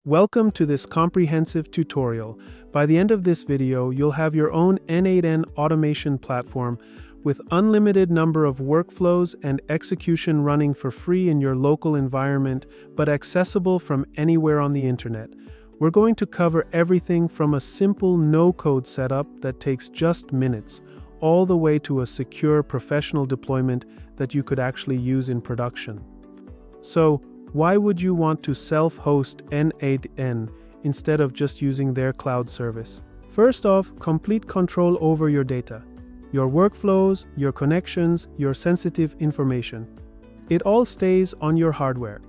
Welcome to this comprehensive tutorial. By the end of this video, you'll have your own n8n automation platform with unlimited number of workflows and execution running for free in your local environment, but accessible from anywhere on the internet. We're going to cover everything from a simple no-code setup that takes just minutes, all the way to a secure professional deployment that you could actually use in production. So, why would you want to self-host n8n instead of just using their cloud service? First off, complete control over your data, your workflows, your connections, your sensitive information. It all stays on your hardware.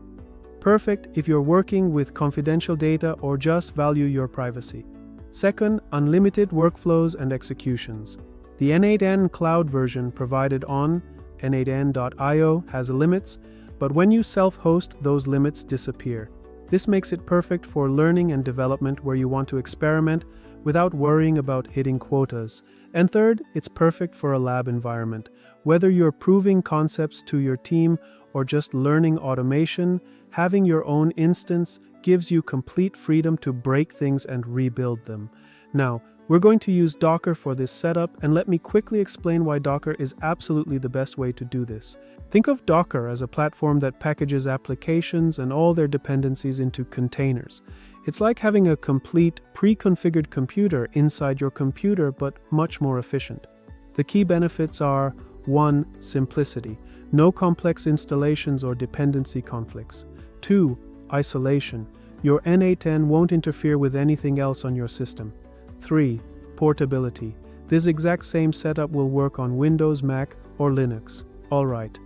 Perfect if you're working with confidential data or just value your privacy. Second, unlimited workflows and executions. The n8n cloud version provided on n8n.io has limits, but when you self-host, those limits disappear. This makes it perfect for learning and development where you want to experiment without worrying about hitting quotas. And third, it's perfect for a lab environment. Whether you're proving concepts to your team or just learning automation, having your own instance gives you complete freedom to break things and rebuild them. Now, we're going to use Docker for this setup, and let me quickly explain why Docker is absolutely the best way to do this. Think of Docker as a platform that packages applications and all their dependencies into containers. It's like having a complete, pre-configured computer inside your computer, but much more efficient. The key benefits are 1. Simplicity. No complex installations or dependency conflicts. 2. Isolation. Your n8n won't interfere with anything else on your system. 3. Portability. This exact same setup will work on Windows, Mac, or Linux. Alright,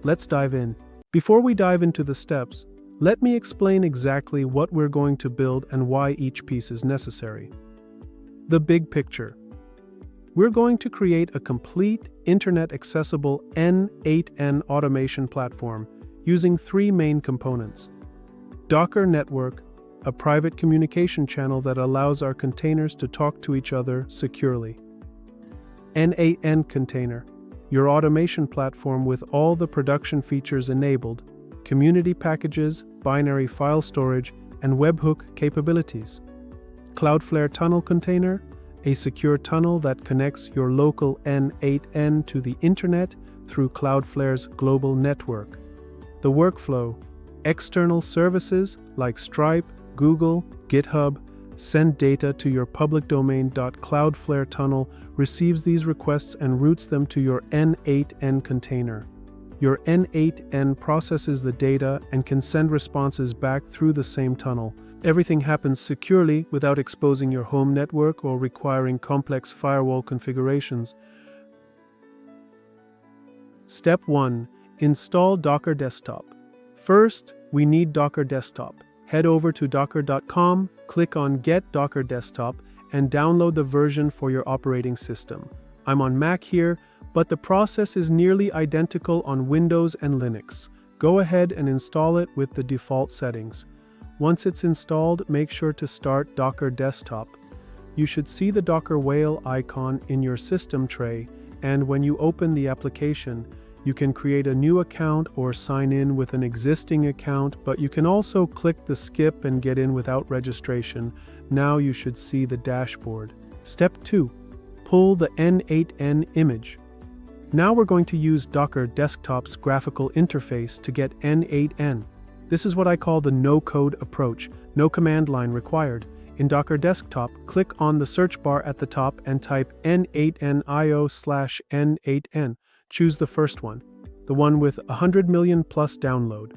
let's dive in. Before we dive into the steps, let me explain exactly what we're going to build and why each piece is necessary. The big picture. We're going to create a complete, internet-accessible n8n automation platform using three main components. Docker Network, a private communication channel that allows our containers to talk to each other securely. n8n Container, your automation platform with all the production features enabled, community packages, binary file storage, and webhook capabilities. Cloudflare Tunnel Container, a secure tunnel that connects your local n8n to the internet through Cloudflare's global network. The workflow, external services like Stripe, Google, GitHub, send data to your public domain. Cloudflare Tunnel receives these requests and routes them to your n8n container. Your n8n processes the data and can send responses back through the same tunnel. Everything happens securely without exposing your home network or requiring complex firewall configurations. Step 1. Install Docker Desktop. First, we need Docker Desktop. Head over to docker.com, click on Get Docker Desktop, and download the version for your operating system. I'm on Mac here, but the process is nearly identical on Windows and Linux. Go ahead and install it with the default settings. Once it's installed, make sure to start Docker Desktop. You should see the Docker whale icon in your system tray, and when you open the application, you can create a new account or sign in with an existing account, but you can also click the skip and get in without registration. Now you should see the dashboard. Step 2. Pull the n8n image. Now we're going to use Docker Desktop's graphical interface to get n8n. This is what I call the no-code approach, no command line required. In Docker Desktop, click on the search bar at the top and type n8n.io/n8n. Choose the first one, the one with 100 million plus download.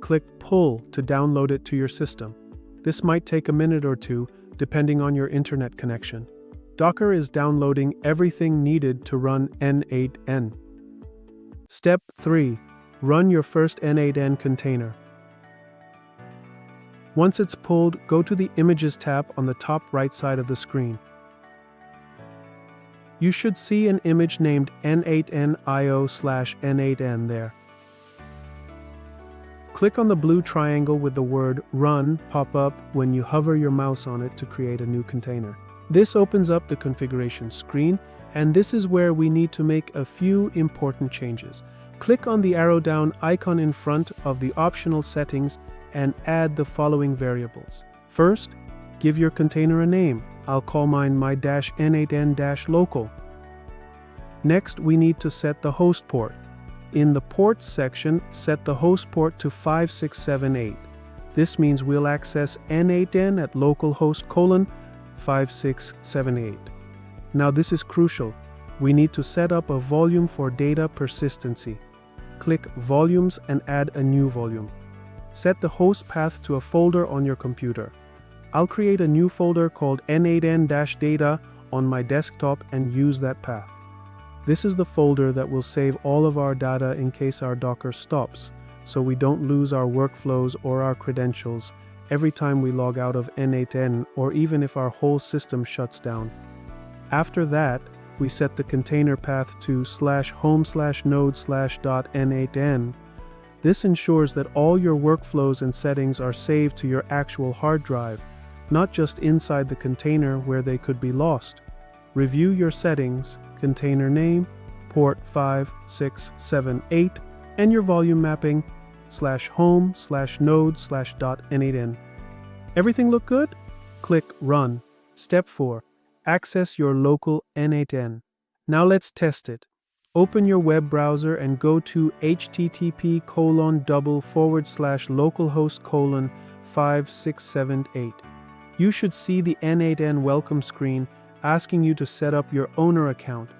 Click Pull to download it to your system. This might take a minute or two, depending on your internet connection. Docker is downloading everything needed to run n8n. Step 3. Run your first n8n container. Once it's pulled, go to the Images tab on the top right side of the screen. You should see an image named n8n.io/n8n there. Click on the blue triangle with the word Run pop up when you hover your mouse on it to create a new container. This opens up the configuration screen, and this is where we need to make a few important changes. Click on the arrow down icon in front of the optional settings and add the following variables. First, give your container a name. I'll call mine my-n8n-local. Next, we need to set the host port. In the ports section, set the host port to 5678. This means we'll access n8n at localhost :5678. Now this is crucial. We need to set up a volume for data persistency. Click Volumes and add a new volume. Set the host path to a folder on your computer. I'll create a new folder called n8n-data on my desktop and use that path. This is the folder that will save all of our data in case our Docker stops, so we don't lose our workflows or our credentials every time we log out of n8n or even if our whole system shuts down. After that, we set the container path to /home/node/.n8n. This ensures that all your workflows and settings are saved to your actual hard drive, not just inside the container where they could be lost. Review your settings, container name, port 5678, and your volume mapping /home/node/.n8n. Everything look good? Click Run. Step 4. Access your local n8n. Now let's test it. Open your web browser and go to http://localhost:5678. You should see the n8n welcome screen asking you to set up your owner account.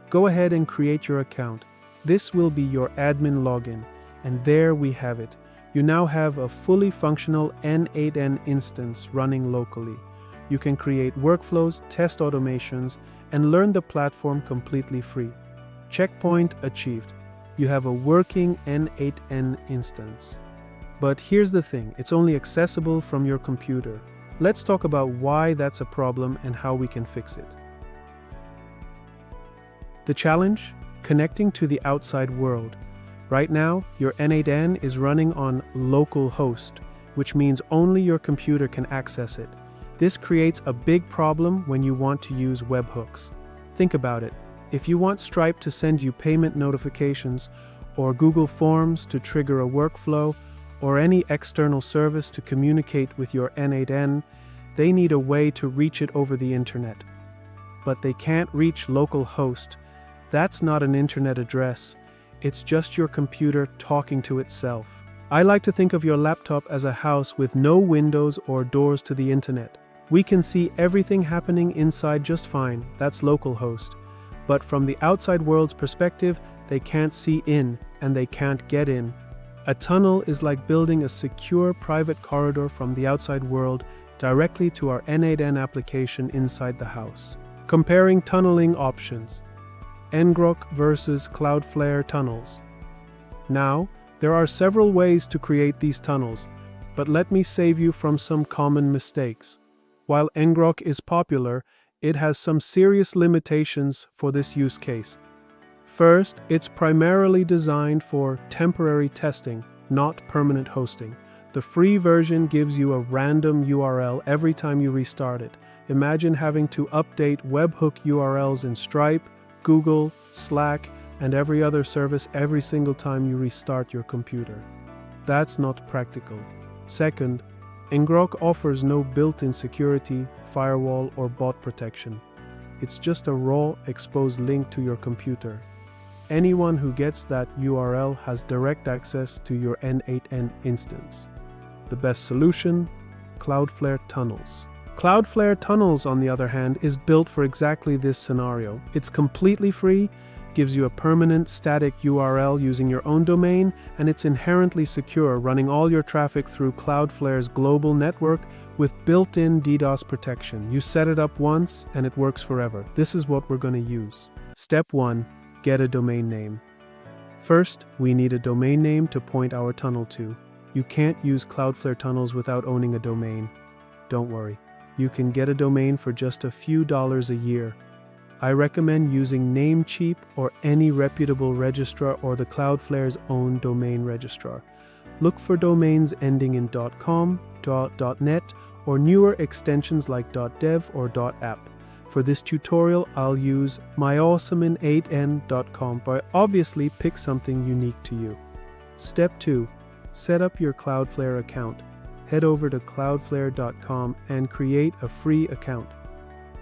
Go ahead and create your account. This will be your admin login. And there we have it. You now have a fully functional n8n instance running locally. You can create workflows, test automations, and learn the platform completely free. Checkpoint achieved. You have a working n8n instance. But here's the thing, it's only accessible from your computer. Let's talk about why that's a problem and how we can fix it. The challenge? Connecting to the outside world. Right now, your n8n is running on localhost, which means only your computer can access it. This creates a big problem when you want to use webhooks. Think about it. If you want Stripe to send you payment notifications, or Google Forms to trigger a workflow, or any external service to communicate with your n8n, they need a way to reach it over the internet. But they can't reach localhost. That's not an internet address. It's just your computer talking to itself. I like to think of your laptop as a house with no windows or doors to the internet. We can see everything happening inside just fine. That's localhost. But from the outside world's perspective, they can't see in and they can't get in. A tunnel is like building a secure private corridor from the outside world directly to our n8n application inside the house. Comparing tunneling options. ngrok versus Cloudflare Tunnels. Now, there are several ways to create these tunnels, but let me save you from some common mistakes. While ngrok is popular, it has some serious limitations for this use case. First, it's primarily designed for temporary testing, not permanent hosting. The free version gives you a random URL every time you restart it. Imagine having to update webhook URLs in Stripe, Google, Slack, and every other service every single time you restart your computer. That's not practical. Second, ngrok offers no built-in security, firewall, or bot protection. It's just a raw, exposed link to your computer. Anyone who gets that URL has direct access to your n8n instance. The best solution? Cloudflare Tunnels. Cloudflare Tunnels, on the other hand, is built for exactly this scenario. It's completely free, gives you a permanent static URL using your own domain, and it's inherently secure, running all your traffic through Cloudflare's global network with built-in DDoS protection. You set it up once, and it works forever. This is what we're going to use. Step 1. Get a domain name. First, we need a domain name to point our tunnel to. You can't use Cloudflare Tunnels without owning a domain. Don't worry. You can get a domain for just a few dollars a year. I recommend using Namecheap or any reputable registrar or the Cloudflare's own domain registrar. Look for domains ending in .com, .net, or newer extensions like .dev or .app. For this tutorial, I'll use myawesomen8n.com, but obviously pick something unique to you. Step 2. Set up your Cloudflare account. head over to cloudflare.com and create a free account.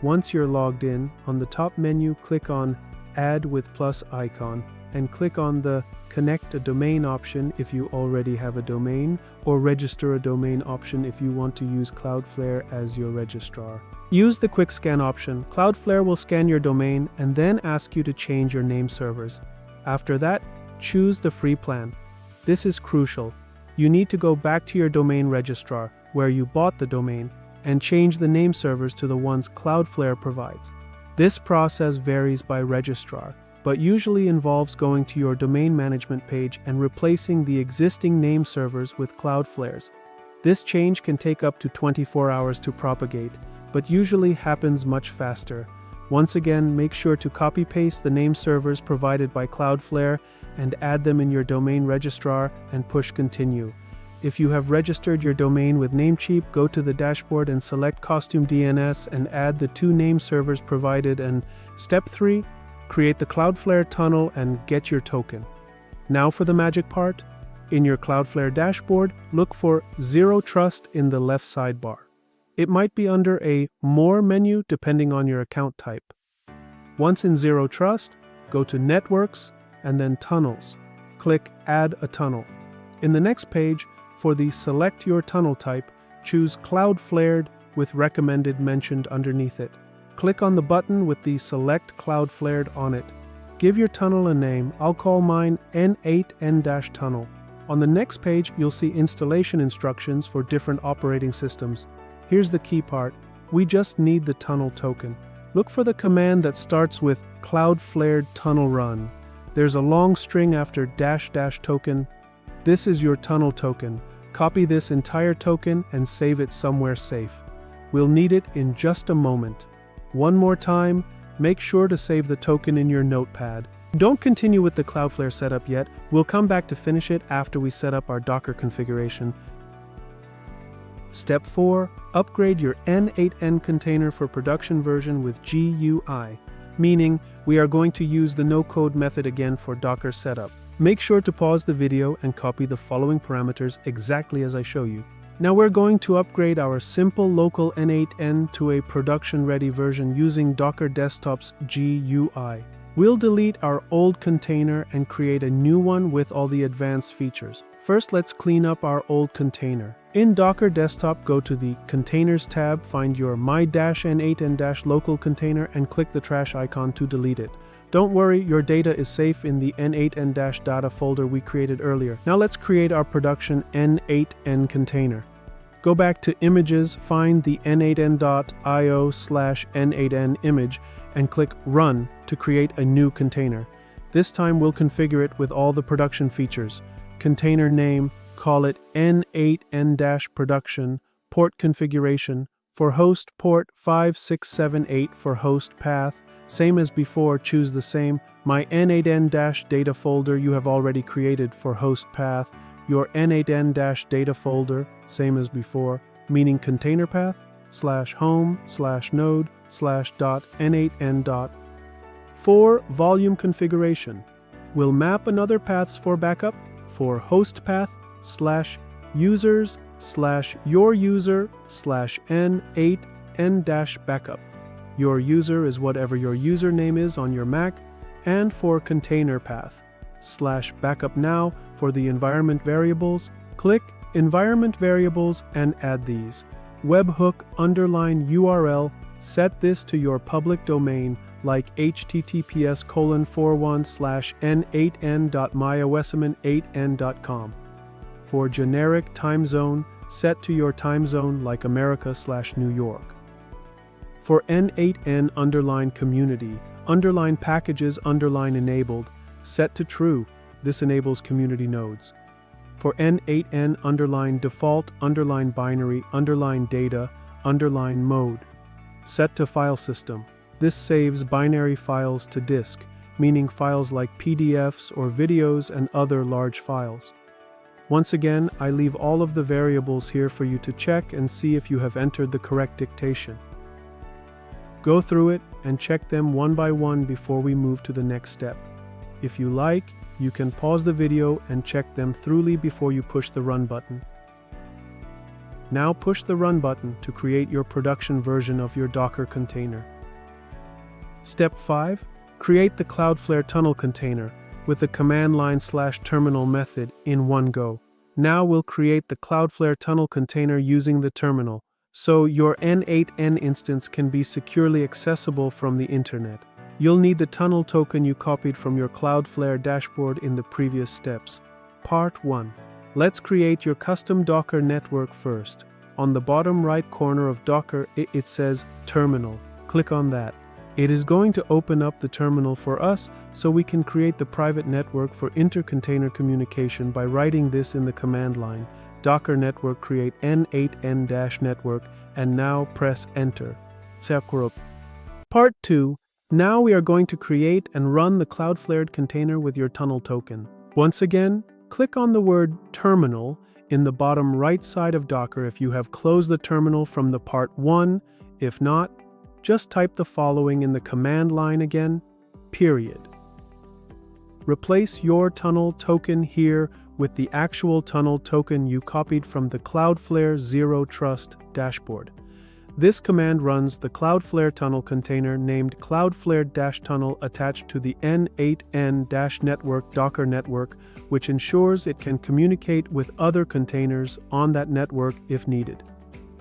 Once you're logged in, on the top menu, click on Add with plus icon and click on the Connect a Domain option if you already have a domain, or Register a Domain option if you want to use Cloudflare as your registrar. Use the Quick Scan option. Cloudflare will scan your domain and then ask you to change your name servers. After that, choose the free plan. This is crucial. You need to go back to your domain registrar, where you bought the domain, and change the name servers to the ones Cloudflare provides. This process varies by registrar, but usually involves going to your domain management page and replacing the existing name servers with Cloudflare's. This change can take up to 24 hours to propagate, but usually happens much faster. Once again, make sure to copy-paste the name servers provided by Cloudflare and add them in your domain registrar and push continue. If you have registered your domain with Namecheap, go to the dashboard and select Costume DNS and add the 2 name servers provided. And Step 3, create the Cloudflare tunnel and get your token. Now for the magic part. In your Cloudflare dashboard, look for Zero Trust in the left sidebar. It might be under a More menu depending on your account type. Once in Zero Trust, go to Networks and then Tunnels. Click Add a Tunnel. In the next page, for the Select Your Tunnel type, choose Cloudflared with Recommended mentioned underneath it. Click on the button with the Select Cloudflared on it. Give your tunnel a name. I'll call mine n8n-tunnel. On the next page, you'll see installation instructions for different operating systems. Here's the key part. We just need the tunnel token. Look for the command that starts with Cloudflared tunnel run. There's a long string after -- token. This is your tunnel token. Copy this entire token and save it somewhere safe. We'll need it in just a moment. One more time, make sure to save the token in your notepad. Don't continue with the Cloudflare setup yet. We'll come back to finish it after we set up our Docker configuration. Step 4. Upgrade your n8n container for production version with GUI, meaning we are going to use the no-code method again for Docker setup. Make sure to pause the video and copy the following parameters exactly as I show you. Now we're going to upgrade our simple local n8n to a production-ready version using Docker Desktop's GUI. We'll delete our old container and create a new one with all the advanced features. First, let's clean up our old container. In Docker Desktop, go to the Containers tab, find your my-n8n-local container and click the trash icon to delete it. Don't worry, your data is safe in the n8n-data folder we created earlier. Now let's create our production n8n container. Go back to Images, find the n8n.io/n8n image, and click Run to create a new container. This time we'll configure it with all the production features. Container name, call it n8n-production, port configuration, for host port 5678 for host path. Same as before, choose the same my n8n-data folder you have already created for host path, your n8n-data folder, same as before, meaning container path, /home/node/.n8n. For volume configuration, we'll map another paths for backup for host path /users/your-user/n8n-backup. Your user is whatever your username is on your Mac, and for container path /backup now for the environment variables, click environment variables and add these. Webhook _URL, set this to your public domain like https:/n8n.myosm8n.com. For generic time zone, set to your time zone like America/New York. For n8n _community, _packages _enabled, set to true. This enables community nodes. For n8n _default _binary _data _mode, set to file system. This saves binary files to disk, meaning files like PDFs or videos and other large files. Once again, I leave all of the variables here for you to check and see if you have entered the correct dictation. Go through it and check them one by one before we move to the next step. If you like, you can pause the video and check them thoroughly before you push the run button. Now push the Run button to create your production version of your Docker container. Step 5. Create the Cloudflare Tunnel container with the command line /terminal method in one go. Now we'll create the Cloudflare Tunnel container using the terminal, so your n8n instance can be securely accessible from the internet. You'll need the tunnel token you copied from your Cloudflare dashboard in the previous steps. Part 1. Let's create your custom Docker network first. On the bottom right corner of Docker, it says Terminal. Click on that. It is going to open up the terminal for us so we can create the private network for inter-container communication by writing this in the command line. Docker network create n8n-network, and now press enter. Part 2. Now we are going to create and run the Cloudflare container with your tunnel token. Once again, click on the word terminal in the bottom right side of Docker if you have closed the terminal from the part 1. If not, just type the following in the command line again, period. Replace your tunnel token here with the actual tunnel token you copied from the Cloudflare Zero Trust dashboard. This command runs the Cloudflare tunnel container named Cloudflare-tunnel attached to the n8n-network Docker network, which ensures it can communicate with other containers on that network if needed.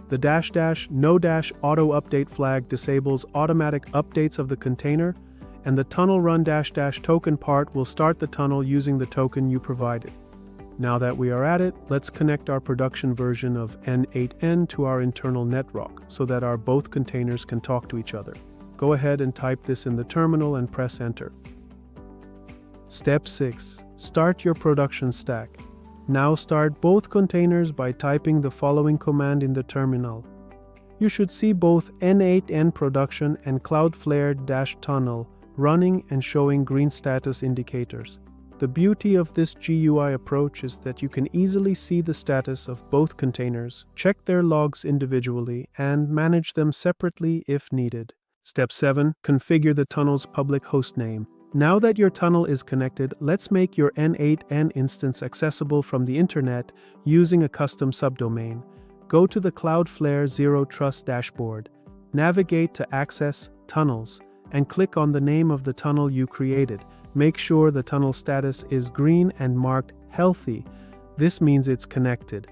The --no- auto update flag disables automatic updates of the container, and the tunnel run -- token part will start the tunnel using the token you provided. Now that we are at it, let's connect our production version of n8n to our internal network so that our both containers can talk to each other. Go ahead and type this in the terminal and press enter. Step 6. Start your production stack. Now start both containers by typing the following command in the terminal. You should see both n8n production and Cloudflare-tunnel running and showing green status indicators. The beauty of this GUI approach is that you can easily see the status of both containers, check their logs individually, and manage them separately if needed. Step 7. Configure the tunnel's public hostname. Now that your tunnel is connected, let's make your n8n instance accessible from the internet using a custom subdomain. Go to the Cloudflare Zero Trust dashboard, navigate to Access Tunnels, and click on the name of the tunnel you created. Make sure the tunnel status is green and marked Healthy. This means it's connected.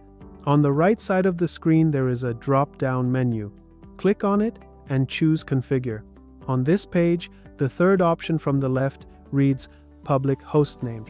On the right side of the screen there is a drop-down menu. Click on it and choose Configure. On this page, the third option from the left reads Public Hostname.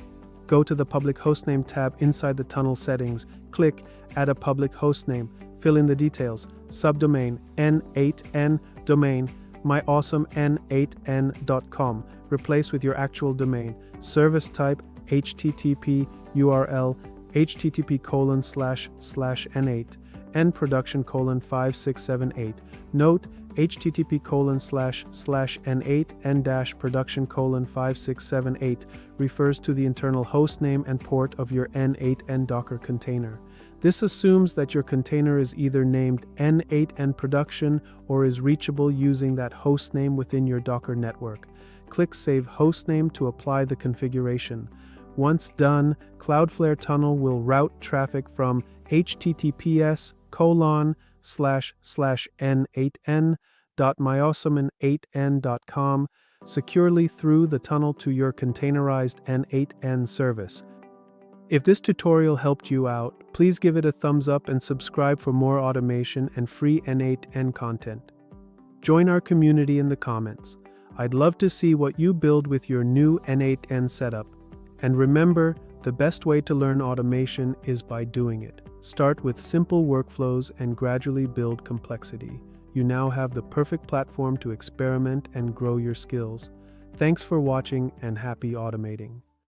Go to the Public Hostname tab inside the tunnel settings, click Add a Public Hostname, fill in the details, subdomain, n8n, domain, myawesomn8n.com, replace with your actual domain, service type, HTTP, URL, http://n8, n production:5678, note, http://n8n-production:5678 refers to the internal hostname and port of your n8n Docker container. This assumes that your container is either named n8n production or is reachable using that hostname within your Docker network. Click Save Hostname to apply the configuration. Once done, Cloudflare Tunnel will route traffic from https://n8n.myawesomn8n.com securely through the tunnel to your containerized n8n service. If this tutorial helped you out, please give it a thumbs up and subscribe for more automation and free n8n content. Join our community in the comments. I'd love to see what you build with your new n8n setup. And remember, the best way to learn automation is by doing it. Start with simple workflows and gradually build complexity. You now have the perfect platform to experiment and grow your skills. Thanks for watching and happy automating.